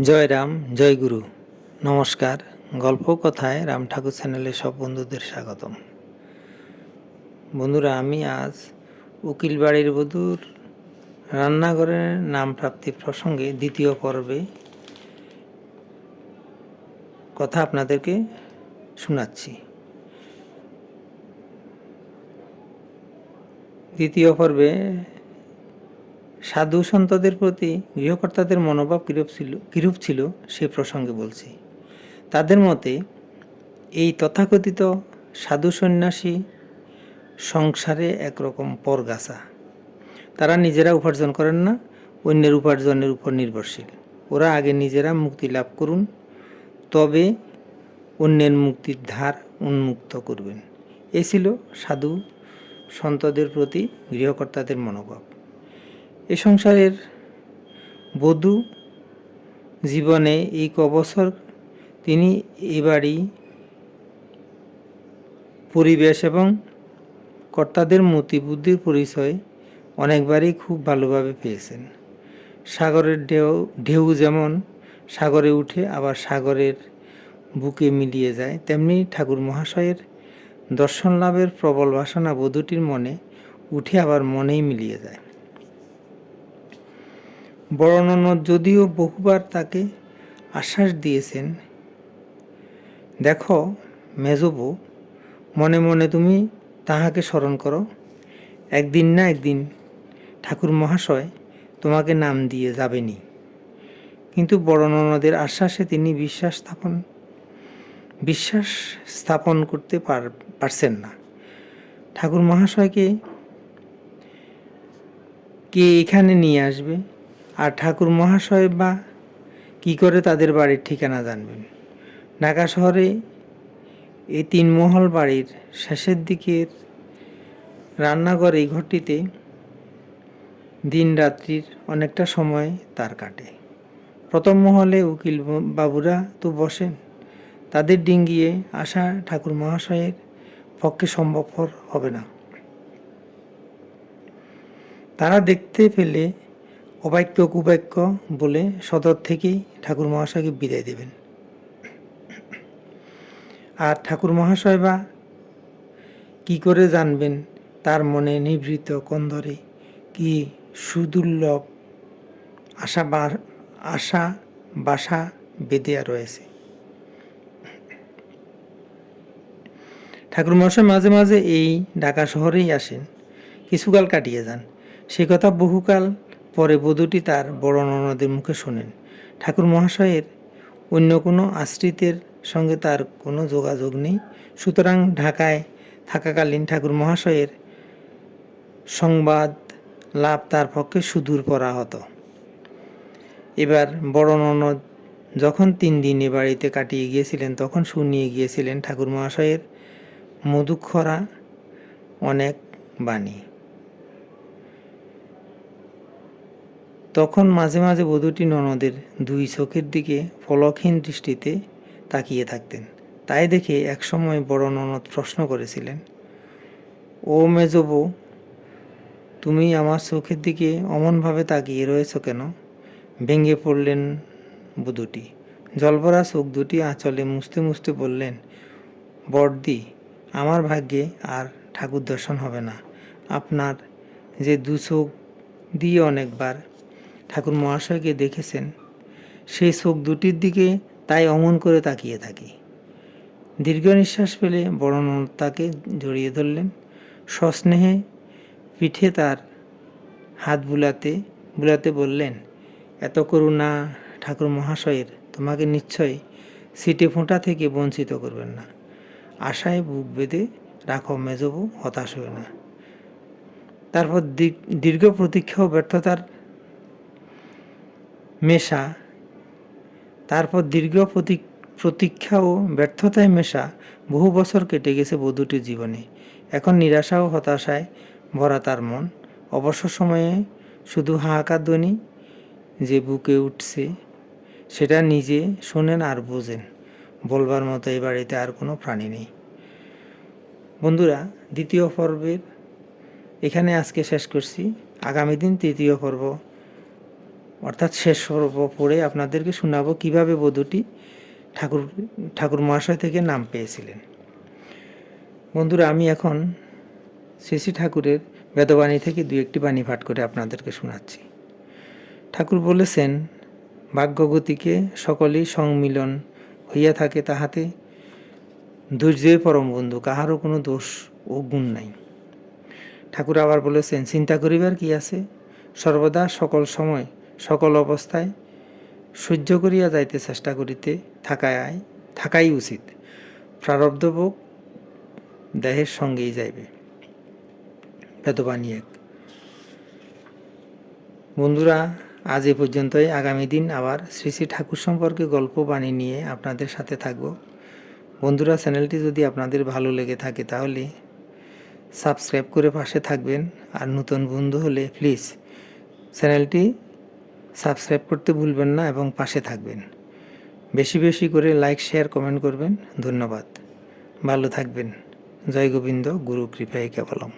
জয় রাম, জয় গুরু। নমস্কার। গল্প কথায় রাম ঠাকুর চ্যানেলে সব বন্ধুদের স্বাগতম। বন্ধুরা, আমি আজ উকিল বাড়ির বধূর রান্নাঘরের নাম প্রাপ্তির প্রসঙ্গে দ্বিতীয় পর্বে কথা আপনাদেরকে শোনাচ্ছি। দ্বিতীয় পর্বে সাধু সন্তদের প্রতি গৃহকর্তাদের মনোভাব কিরূপ ছিল সে প্রসঙ্গে বলছি। তাদের মতে এই তথাকথিত সাধু সন্ন্যাসী সংসারে একরকম পরগাছা। তারা নিজেরা উপার্জন করেন না, অন্যের উপার্জনের উপর নির্ভরশীল। ওরা আগে নিজেরা মুক্তি লাভ করুন, তবে অন্যের মুক্তির ধার উন্মুক্ত করবেন। এ ছিল সাধু সন্তদের প্রতি গৃহকর্তাদের মনোভাব। এ সংসারের বধূ জীবনে এই কবছর তিনি এ বাড়ি, পরিবেশ এবং কর্তাদের মতিবুদ্ধির পরিচয় অনেকবারই খুব ভালোভাবে পেয়েছেন। সাগরের ঢেউ যেমন সাগরে উঠে আবার সাগরের বুকে মিলিয়ে যায়, তেমনি ঠাকুর মহাশয়ের দর্শন লাভের প্রবল বাসনা বধূটির মনে উঠে আবার মনেই মিলিয়ে যায়। বড় ননদ যদিও বহুবার তাকে আশ্বাস দিয়েছেন, দেখো মেজবউ, মনে মনে তুমি তাহাকে স্মরণ করো, একদিন না একদিন ঠাকুর মহাশয় তোমাকে নাম দিয়ে যাবেনি। কিন্তু বড় ননদের আশ্বাসে তিনি বিশ্বাস স্থাপন করতে পারছেন না। ঠাকুর মহাশয়কে কে এখানে নিয়ে আসবে, আর ঠাকুর মহাশয় বা কী করে তাদের বাড়ির ঠিকানা জানবেন? ঢাকা শহরে এই 3 মহল বাড়ির শেষের দিকের রান্নাঘর এই ঘরটিতে দিন রাত্রির অনেকটা সময় তার কাটে। প্রথম মহলে উকিল বাবুরা তো বসেন, তাদের ডিঙ্গিয়ে আসা ঠাকুর মহাশয়ের পক্ষে সম্ভবপর হবে না। তারা দেখতে পেলে অবাক্য কুবাক্য বলে সদর থেকেই ঠাকুর মহাশয়কে বিদায় দেবেন। আর ঠাকুর মহাশয় বা কী করে জানবেন তার মনে নিভৃত কন্দরে কি সুদুর্লভ আশা বাসা বেঁধিয়া রয়েছে। ঠাকুর মহাশয় মাঝে মাঝে এই ঢাকা শহরেই আসেন, কিছুকাল কাটিয়ে যান। সে কথা বহুকাল পরে বধূটি তার বড় ননদের মুখে শোনেন। ঠাকুর মহাশয়ের অন্য কোনো আশ্রিতের সঙ্গে তার কোনো যোগাযোগ নেই, সুতরাং ঢাকায় থাকাকালীন ঠাকুর মহাশয়ের সংবাদ লাভ তার পক্ষে সুদূর পরাহত। এবার বড় ননদ যখন 3 দিন এ বাড়িতে কাটিয়ে গিয়েছিলেন, তখন শুনিয়ে গিয়েছিলেন ঠাকুর মহাশয়ের মধুক্ষরা অনেক বাণী। তখন মাঝে মাঝে বধূটি ননদের 2 চোখের দিকে পলকহীন দৃষ্টিতে তাকিয়ে থাকতেন। তাই দেখে একসময় বড় ননদ প্রশ্ন করেছিলেন, ও মেজবউ, তুমি আমার চোখের দিকে অমনভাবে তাকিয়ে রয়েছ কেন? ভেঙে পড়লেন বধূটি। জলভরা চোখ দুটি আঁচলে মুছতে মুছতে বললেন, বড়দি, আমার ভাগ্যে আর ঠাকুর দর্শন হবে না। আপনার যে 2 চোখ দিয়ে অনেকবার ঠাকুর মহাশয়কে দেখেছেন, সেই চোখ দুটির দিকে তাই অমন করে তাকিয়ে থাকি। দীর্ঘ নিঃশ্বাস ফেলে বড় ননদ তাকে জড়িয়ে ধরলেন। সস্নেহে পিঠে তার হাত বুলাতে বুলাতে বললেন, এত করুণা ঠাকুর মহাশয়ের তোমাকে নিশ্চয় ছিটে ফোঁটা থেকে বঞ্চিত করবেন না। আশায় বুক বেঁধে রাখো মেজবউ, হতাশ হয়ে না। তারপর দীর্ঘ প্রতীক্ষা ও ব্যর্থতার মেশা প্রতীক্ষা ও ব্যর্থতায় মেশা বহু বছর কেটে গেছে বধূটির জীবনে। এখন নিরাশা ও হতাশায় ভরা তার মন। অবসর সময়ে শুধু হাহাকার ধ্বনি যে বুকে উঠছে, সেটা নিজে শোনেন আর বোঝেন। বলবার মতো এই বাড়িতে আর কোনো প্রাণী নেই। বন্ধুরা, দ্বিতীয় পর্বের এখানে আজকে শেষ করছি। আগামী দিন তৃতীয় পর্ব অর্থাৎ শেষ পর্ব পড়ে আপনাদেরকে শোনাবো কিভাবে বধূটি ঠাকুর মহাশয় থেকে নাম পেয়েছিলেন। বন্ধুরা, আমি এখন শ্রী শ্রী ঠাকুরের বেদবাণী থেকে দু একটি বাণী পাঠ করে আপনাদেরকে শোনাচ্ছি। ঠাকুর বলেছেন, ভাগ্যগতিকে সকলেই সংমিলন হইয়া থাকে, তাহাতে ধৈর্যই পরম বন্ধু, কাহারও কোনো দোষ ও গুণ নাই। ঠাকুর আবার বলেছেন, চিন্তা করিবার কি আছে, সর্বদা সকল সময় সকল অবস্থায় সহ্য করিয়া যাইতে চেষ্টা করিতে থাকাই উচিত। প্রারব্ধ ভোগ দেহের সঙ্গেই যাইবে। বেদবাণী 1। বন্ধুরা, আজ এ পর্যন্তই। আগামী দিন আবার শ্রী শ্রী ঠাকুর সম্পর্কে গল্প বাণী নিয়ে আপনাদের সাথে থাকব। বন্ধুরা, চ্যানেলটি যদি আপনাদের ভালো লেগে থাকে তাহলে সাবস্ক্রাইব করে পাশে থাকবেন। আর নতুন বন্ধু হলে প্লিজ চ্যানেলটি সাবস্ক্রাইব করতে ভুলবেন না এবং পাশে থাকবেন। বেশি বেশি করে লাইক, শেয়ার, কমেন্ট করবেন। ধন্যবাদ। ভালো থাকবেন। জয় গোবিন্দ। গুরু কৃপায় কেবলম।